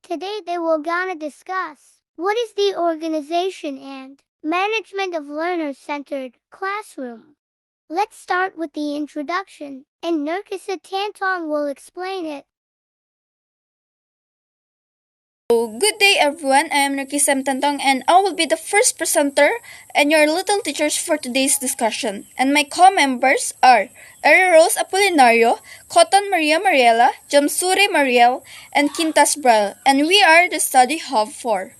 Today they will gonna discuss what is the organization and management of learner-centered classroom. Let's start with the introduction, and Nurkisa Tantong will explain it. Good day everyone, I am Nurkisam Tantong and I will be the first presenter and your little teachers for today's discussion. And my co-members are Ari Rose Apolinario, Cotton Maria Mariela, Jamsuri Mariel, and Quintas Braille, and we are the Study Hub 4.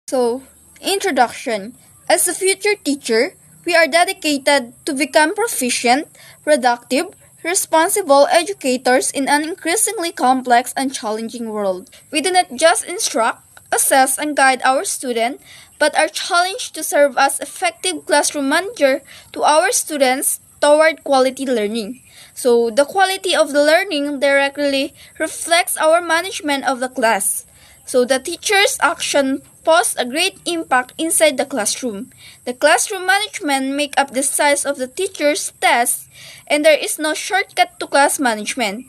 So, introduction. As a future teacher, we are dedicated to become proficient, productive, responsible educators in an increasingly complex and challenging world. We do not just instruct, assess, and guide our students, but are challenged to serve as effective classroom manager to our students toward quality learning. So, the quality of the learning directly reflects our management of the class. So, the teacher's action pose a great impact inside the classroom. The classroom management make up the size of the teacher's task, and there is no shortcut to class management.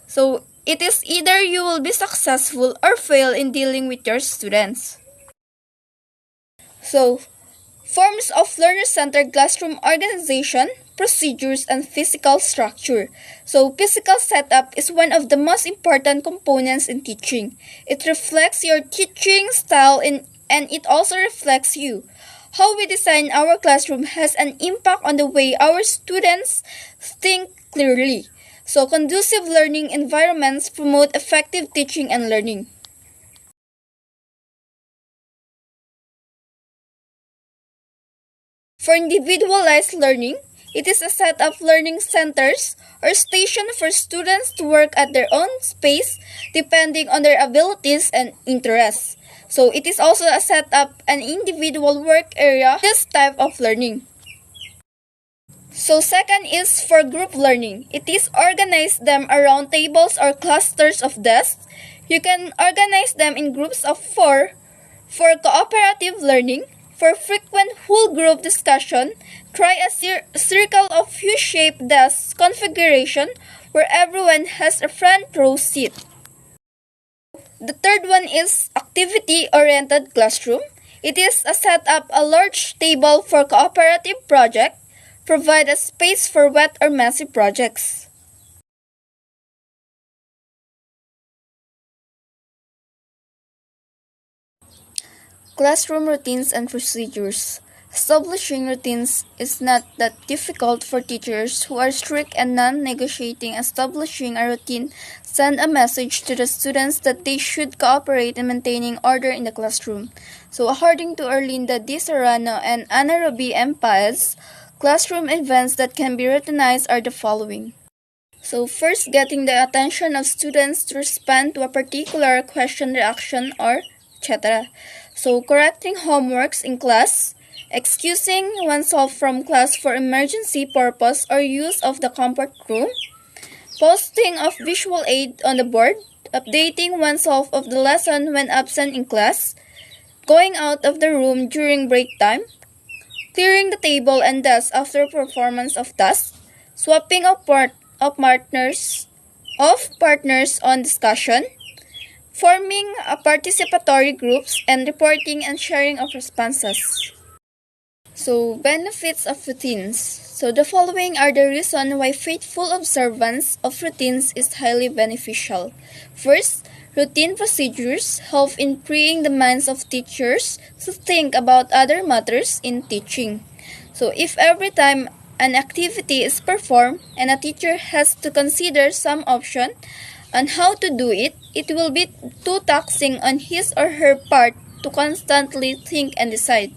So, it is either you will be successful or fail in dealing with your students. So, forms of learner-centered classroom organization, procedures, and physical structure. So, physical setup is one of the most important components in teaching. It reflects your teaching style and it also reflects you. How we design our classroom has an impact on the way our students think clearly. So, conducive learning environments promote effective teaching and learning. For individualized learning, it is a set of learning centers or stations for students to work at their own space depending on their abilities and interests. So it is also a set of an individual work area, this type of learning. So second is for group learning. It is organize them around tables or clusters of desks. You can organize them in groups of 4 for cooperative learning. For frequent whole group discussion, try a circle of U-shaped desk configuration where everyone has a front row seat. The third one is activity-oriented classroom. It is a set up a large table for cooperative project, provide a space for wet or messy projects. Classroom routines and procedures. Establishing routines is not that difficult for teachers who are strict and non-negotiating. Establishing a routine send a message to the students that they should cooperate in maintaining order in the classroom. So according to Erlinda Di Serrano and Ana Ruby M. Paez, classroom events that can be routinized are the following. So first, getting the attention of students to respond to a particular question, reaction, or etc. So correcting homeworks in class, excusing oneself from class for emergency purpose or use of the comfort room, posting of visual aid on the board, updating oneself of the lesson when absent in class, going out of the room during break time, clearing the table and desk after performance of tasks, swapping of partners on discussion, forming a participatory groups, and reporting and sharing of responses. So, benefits of routines. So, the following are the reasons why faithful observance of routines is highly beneficial. First, routine procedures help in freeing the minds of teachers to think about other matters in teaching. So, if every time an activity is performed and a teacher has to consider some option on how to do it, it will be too taxing on his or her part to constantly think and decide.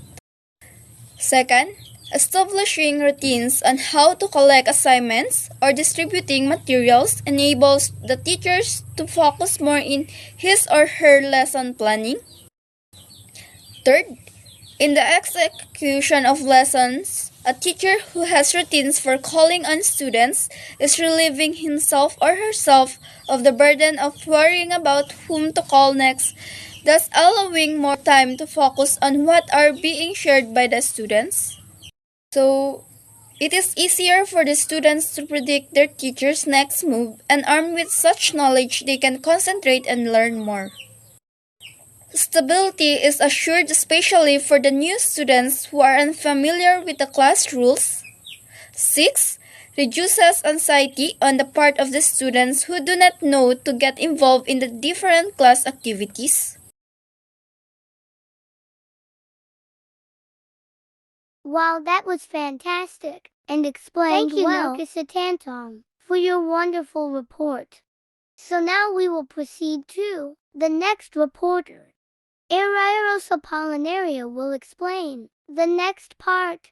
Second, establishing routines on how to collect assignments or distributing materials enables the teachers to focus more in his or her lesson planning. Third, in the execution of lessons, a teacher who has routines for calling on students is relieving himself or herself of the burden of worrying about whom to call next, thus allowing more time to focus on what are being shared by the students. So, It is easier for the students to predict their teacher's next move, and armed with such knowledge, they can concentrate and learn more. Stability is assured especially for the new students who are unfamiliar with the class rules. 6. Reduces anxiety on the part of the students who do not know to get involved in the different class activities. Wow, that was fantastic and explained Thank you, well, Narkisa Tantong, for your wonderful report. So now we will proceed to the next reporter. Arairos Apollinaria will explain the next part.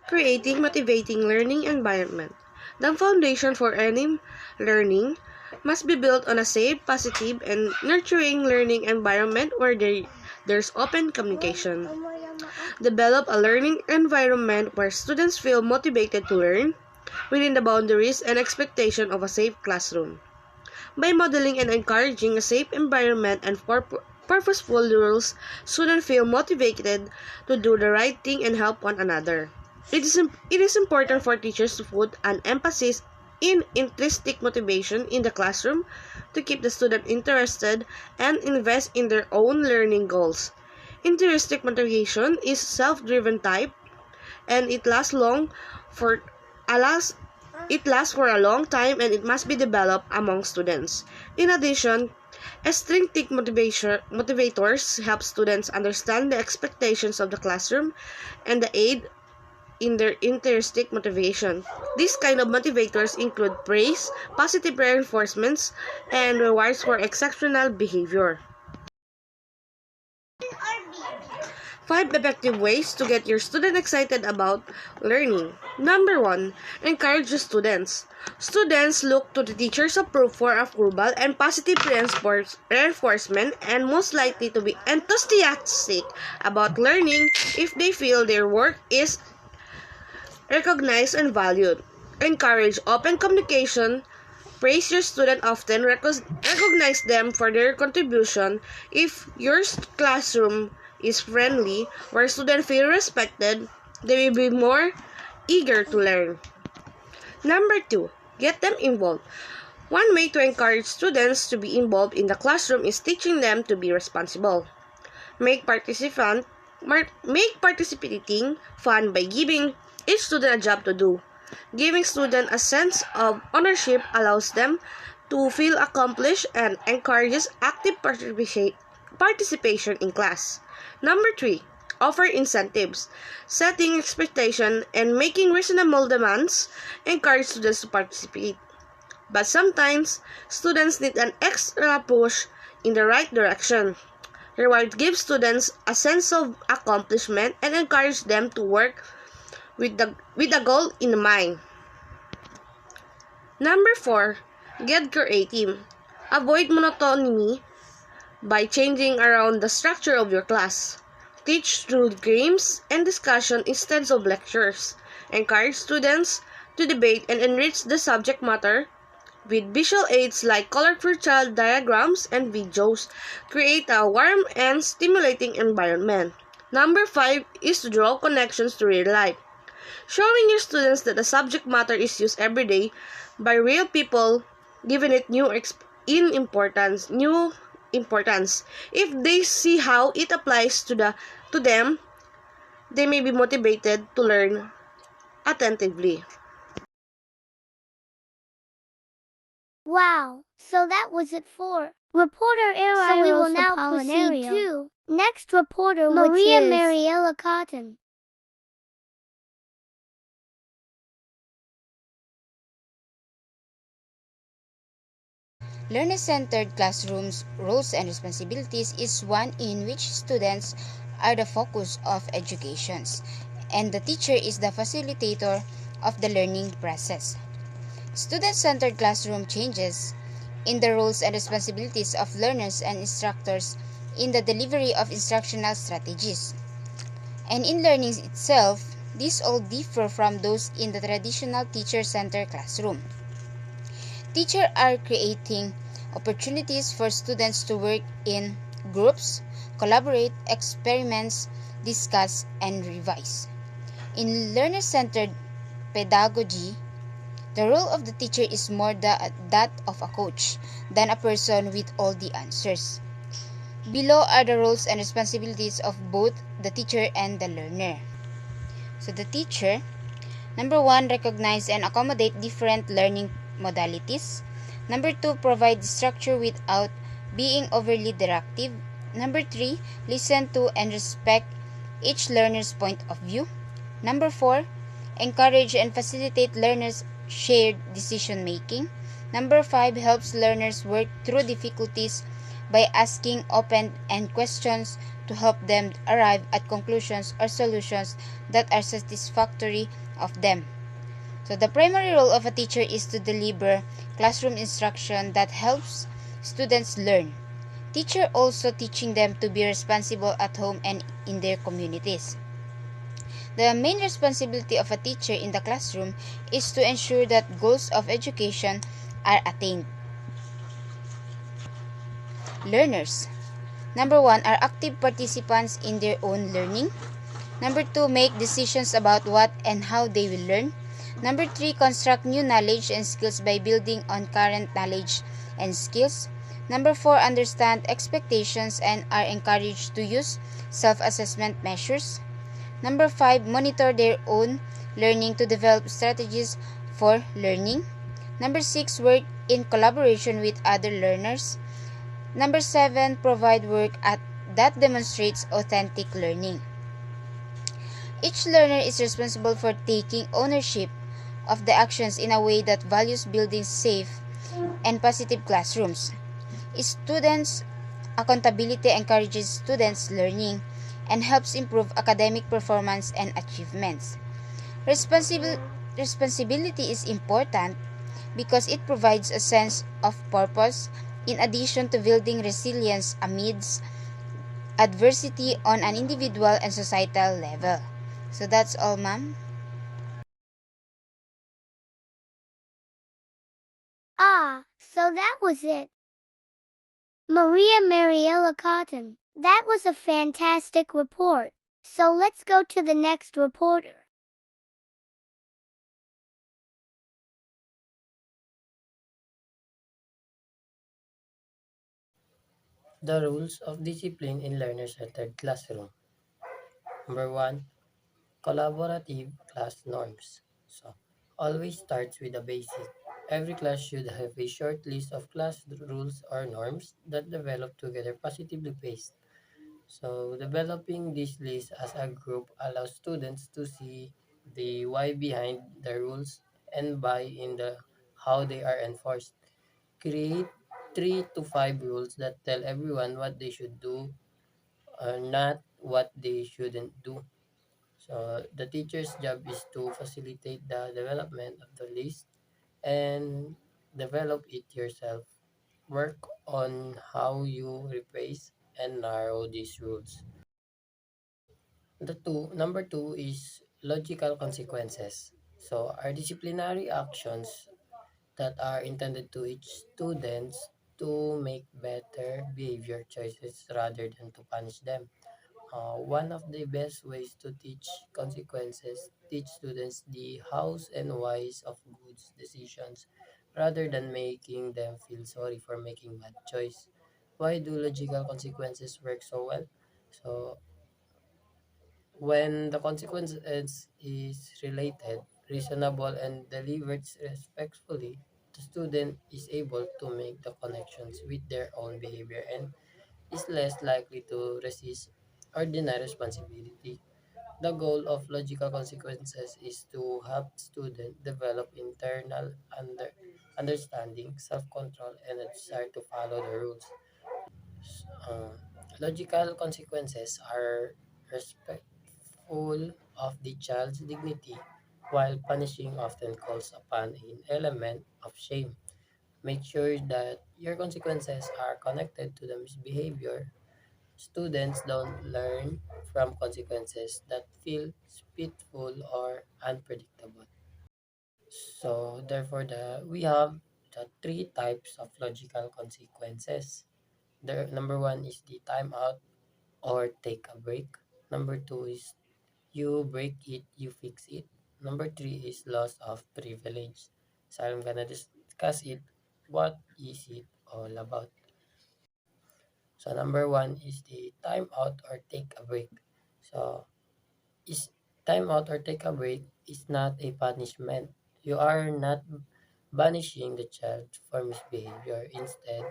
Creating motivating learning environment. The foundation for any learning must be built on a safe, positive, and nurturing learning environment where there's open communication. Develop a learning environment where students feel motivated to learn within the boundaries and expectation of a safe classroom. By modeling and encouraging a safe environment and purposeful rules, students feel motivated to do the right thing and help one another. It is important for teachers to put an emphasis in intrinsic motivation in the classroom to keep the student interested and invest in their own learning goals. Intrinsic motivation is self-driven type and it lasts for a long time and it must be developed among students. In addition, extrinsic motivators help students understand the expectations of the classroom and the aid in their intrinsic motivation. These kind of motivators include praise, positive reinforcements, and rewards for exceptional behavior. 5 effective ways to get your student excited about learning. Number 1. Encourage the students. Students look to the teachers for approval and positive reinforcement and most likely to be enthusiastic about learning if they feel their work is recognized and valued. Encourage open communication. Praise your student often. Recognize them for their contribution. If your classroom is friendly, where students feel respected, they will be more eager to learn. Number 2. Get them involved. One way to encourage students to be involved in the classroom is teaching them to be responsible. Make participating fun by giving each student a job to do. Giving students a sense of ownership allows them to feel accomplished and encourages active participation in class. Number 3. Offer incentives. Setting expectations and making reasonable demands encourage students to participate. But sometimes, students need an extra push in the right direction. Reward gives students a sense of accomplishment and encourage them to work with a goal in mind. Number 4. Get creative. Avoid monotony by changing around the structure of your class. Teach through games and discussion instead of lectures. Encourage students to debate and enrich the subject matter with visual aids like colorful child diagrams and videos. Create a warm and stimulating environment. Number 5 is to draw connections to real life. Showing your students that the subject matter is used every day by real people, giving it new importance. If they see how it applies to them, they may be motivated to learn attentively. Wow, so that was it for Reporter Arairos. So we will now proceed to next reporter, Maria Mariela Cotton. Learner-centered classrooms, roles and responsibilities is one in which students are the focus of education, and the teacher is the facilitator of the learning process. Student-centered classroom changes in the roles and responsibilities of learners and instructors in the delivery of instructional strategies. And in learning itself, These all differ from those in the traditional teacher-centered classroom. Teachers are creating opportunities for students to work in groups, collaborate, experiments, discuss, and revise. In learner-centered pedagogy, the role of the teacher is more that of a coach than a person with all the answers. Below are the roles and responsibilities of both the teacher and the learner. So the teacher, number 1, recognize and accommodate different learning modalities. Number 2, provide structure without being overly directive. Number 3, listen to and respect each learner's point of view. Number 4, encourage and facilitate learners' shared decision making. Number 5, helps learners work through difficulties by asking open-end questions to help them arrive at conclusions or solutions that are satisfactory of them. So the primary role of a teacher is to deliver classroom instruction that helps students learn. Teacher also teaching them to be responsible at home and in their communities. The main responsibility of a teacher in the classroom is to ensure that goals of education are attained. Learners. Number 1 are active participants in their own learning. Number 2, make decisions about what and how they will learn. Number 3, construct new knowledge and skills by building on current knowledge and skills. Number 4, understand expectations and are encouraged to use self-assessment measures. Number 5, monitor their own learning to develop strategies for learning. Number 6, work in collaboration with other learners. Number 7, provide work that demonstrates authentic learning. Each learner is responsible for taking ownership of the actions in a way that values building safe and positive classrooms. Students' accountability encourages students' learning and helps improve academic performance and achievements. Responsibil- Responsibility is important because it provides a sense of purpose in addition to building resilience amidst adversity on an individual and societal level. So that's all, ma'am. Ah, so that was it. Maria Mariella Cotton. That was a fantastic report. So let's go to the next reporter. The rules of discipline in learner-centered classroom. Number one, collaborative class norms. So, always starts with the basic. Every class should have a short list of class rules or norms that develop together positively paced. So, developing this list as a group allows students to see the why behind the rules and buy in the how they are enforced. Create 3 to 5 rules that tell everyone what they should do or not what they shouldn't do. So the teacher's job is to facilitate the development of the list and develop it yourself. Work on how you rephrase and narrow these rules. Number two is logical consequences. So are disciplinary actions that are intended to teach students to make better behavior choices rather than to punish them. One of the best ways to teach students the hows and whys of good decisions rather than making them feel sorry for making bad choice. Why do logical consequences work so well? So when the consequence is related, reasonable, and delivered respectfully, the student is able to make the connections with their own behavior and is less likely to resist or deny responsibility. The goal of logical consequences is to help students develop internal understanding, self-control, and a desire to follow the rules. Uh, Logical consequences are respectful of the child's dignity, while punishing often calls upon an element of shame. Make sure that your consequences are connected to the misbehavior Students don't learn from consequences that feel spiteful or unpredictable. So therefore we have the three types of logical consequences. The number one is the timeout or take a break. Number two is you break it, you fix it. Number three is loss of privilege. So I'm gonna discuss it. What is it all about? So number one is the timeout or take a break. So is timeout or take a break is not a punishment. You are not banishing the child for misbehavior. Instead,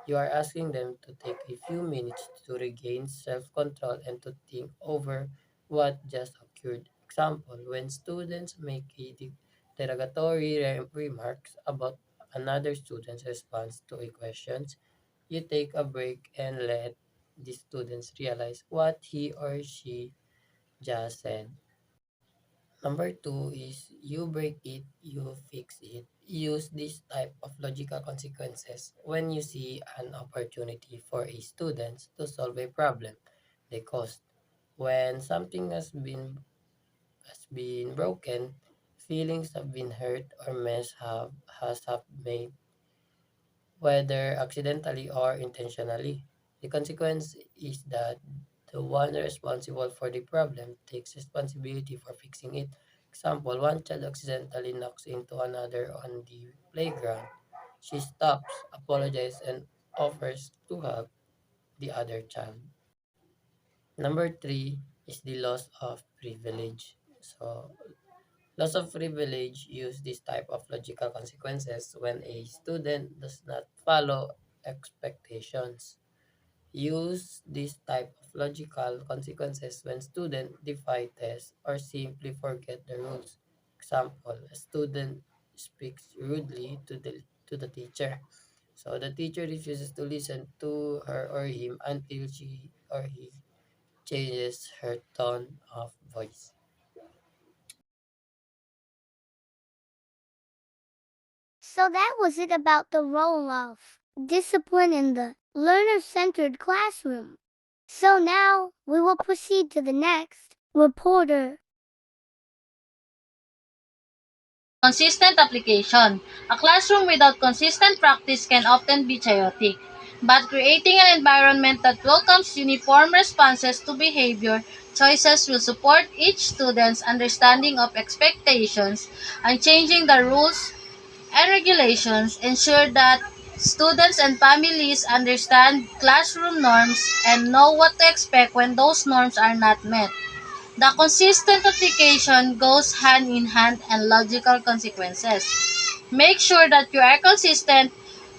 you are asking them to take a few minutes to regain self-control and to think over what just occurred. Example, when students make a derogatory remarks about another student's response to a question, you take a break and let the students realize what he or she just said. Number two is you break it, you fix it. Use this type of logical consequences when you see an opportunity for a student to solve a problem they caused. When something has been broken, feelings have been hurt or mess have made, whether accidentally or intentionally. The consequence is that the one responsible for the problem takes responsibility for fixing it. Example, one child accidentally knocks into another on the playground. She stops, apologizes, and offers to help the other child. Number three is the loss of privilege. So, loss of privilege use this type of logical consequences when a student does not follow expectations. Use this type of logical consequences when students defy tests or simply forget the rules. Example, a student speaks rudely to the teacher. So the teacher refuses to listen to her or him until she or he changes her tone of voice. So that was it about the role of discipline in the learner-centered classroom. So now we will proceed to the next reporter. Consistent application. A classroom without consistent practice can often be chaotic. But creating an environment that welcomes uniform responses to behavior choices will support each student's understanding of expectations, and changing the rules and regulations ensure that students and families understand classroom norms and know what to expect when those norms are not met. The consistent application goes hand in hand and logical consequences. Make sure that you are consistent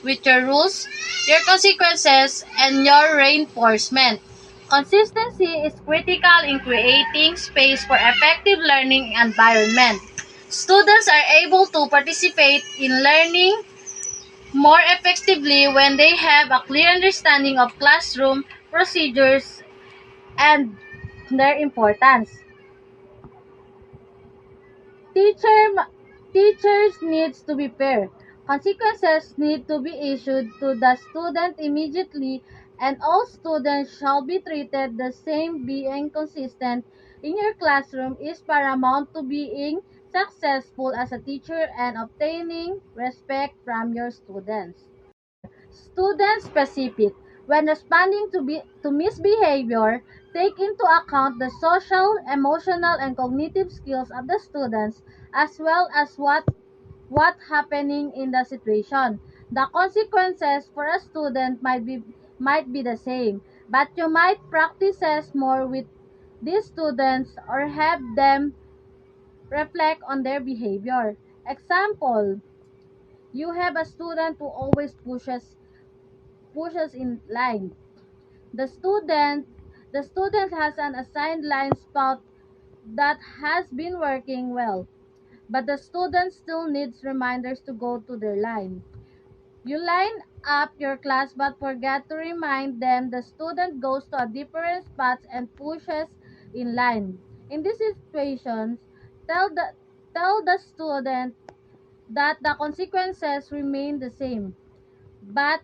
with your rules, your consequences, and your reinforcement. Consistency is critical in creating space for effective learning environment. Students are able to participate in learning more effectively when they have a clear understanding of classroom procedures and their importance. Teacher, teachers needs to be fair. Consequences need to be issued to the student immediately, and all students shall be treated the same. Being consistent in your classroom is paramount to being successful as a teacher and obtaining respect from your students. Student specific. When responding to misbehavior, take into account the social, emotional, and cognitive skills of the students as well as what happening in the situation. The consequences for a student might be the same, but you might practices more with these students or have them reflect on their behavior. Example, you have a student who always pushes in line. The student the student has an assigned line spot that has been working well, but the student still needs reminders to go to their line. You line up your class but forget to remind them. The student goes to a different spot and pushes in line. In these situations, tell the tell the student that the consequences remain the same, but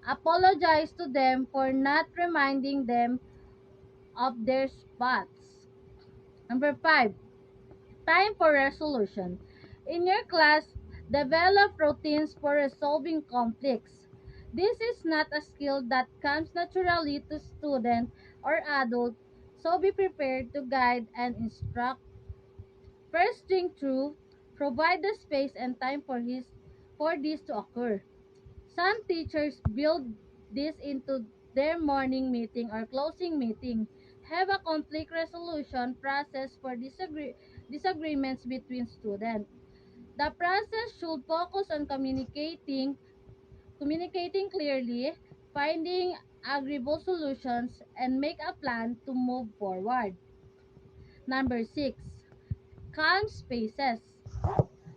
apologize to them for not reminding them of their spots. Number 5, time for resolution. In your class, develop routines for resolving conflicts. This is not a skill that comes naturally to student or adult, so be prepared to guide and instruct. First think through, provide the space and time for this to occur. Some teachers build this into their morning meeting or closing meeting. Have a conflict resolution process for disagreements between students. The process should focus on communicating clearly, finding agreeable solutions, and make a plan to move forward. Number 6, calm spaces.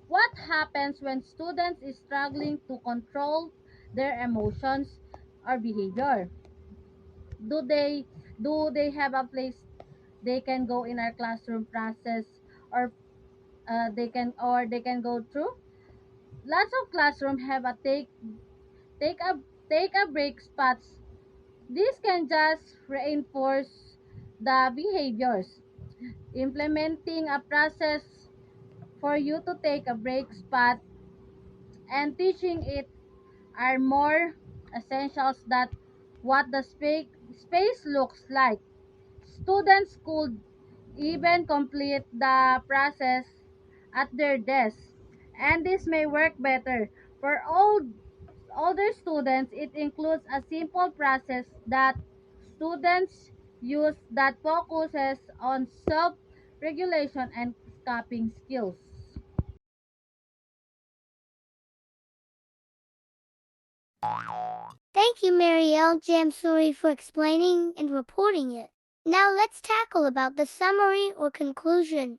What happens when students is struggling to control their emotions or behavior? Do they have a place they can go in our classroom process, or they can go through? Lots of classroom have a take a take a break spots. This can just reinforce the behaviors. Implementing a process for you to take a break spot and teaching it are more essentials that what the space looks like. Students could even complete the process at their desk, and this may work better. For older students, it includes a simple process that students use that focuses on self-regulation and coping skills. Thank you, Marielle Jamsuri, for explaining and reporting it. Now let's tackle about the summary or conclusion.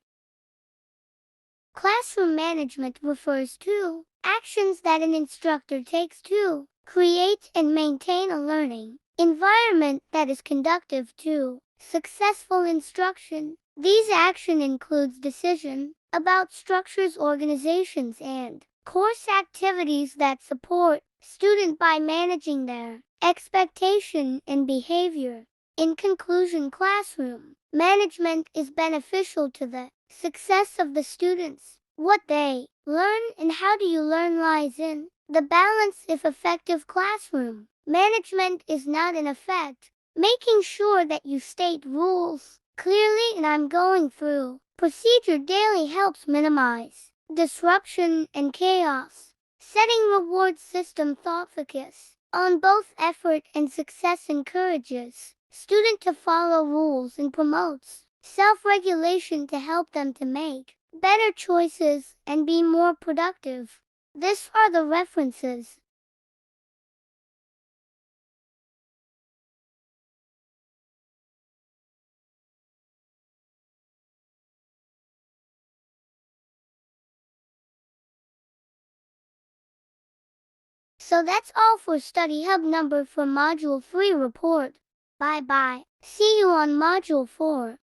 Classroom management refers to actions that an instructor takes to create and maintain a learning environment that is conducive to successful instruction. These action includes decision about structures, organizations, and course activities that support student by managing their expectation and behavior. In conclusion, classroom management is beneficial to the success of the students. What they learn and how do you learn lies in the balance. If effective classroom management is not in effect, making sure that you state rules clearly and I'm going through procedure daily helps minimize disruption and chaos. Setting reward system thought focus on both effort and success encourages student to follow rules and promotes self-regulation to help them to make better choices and be more productive. These are the references. So that's all for Study Hub number for Module 3 report. Bye bye. See you on Module 4.